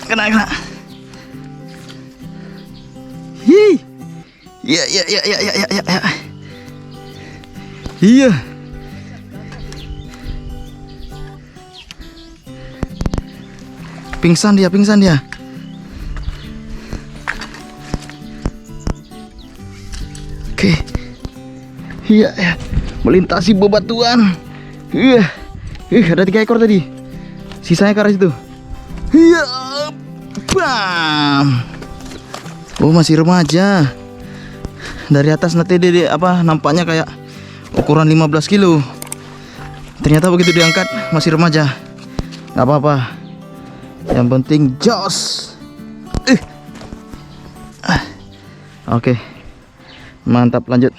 Kena. Hi. Ya. Iya. Pingsan dia. Oke. Iya. Melintasi bebatuan. Ada 3 ekor tadi. Sisanya ke arah situ. Iya. Bam. Oh, masih remaja. Dari atas nanti dia nampaknya kayak ukuran 15 kilo. Ternyata begitu diangkat masih remaja. Gak apa-apa. Yang penting jos. Oke. Mantap, lanjut.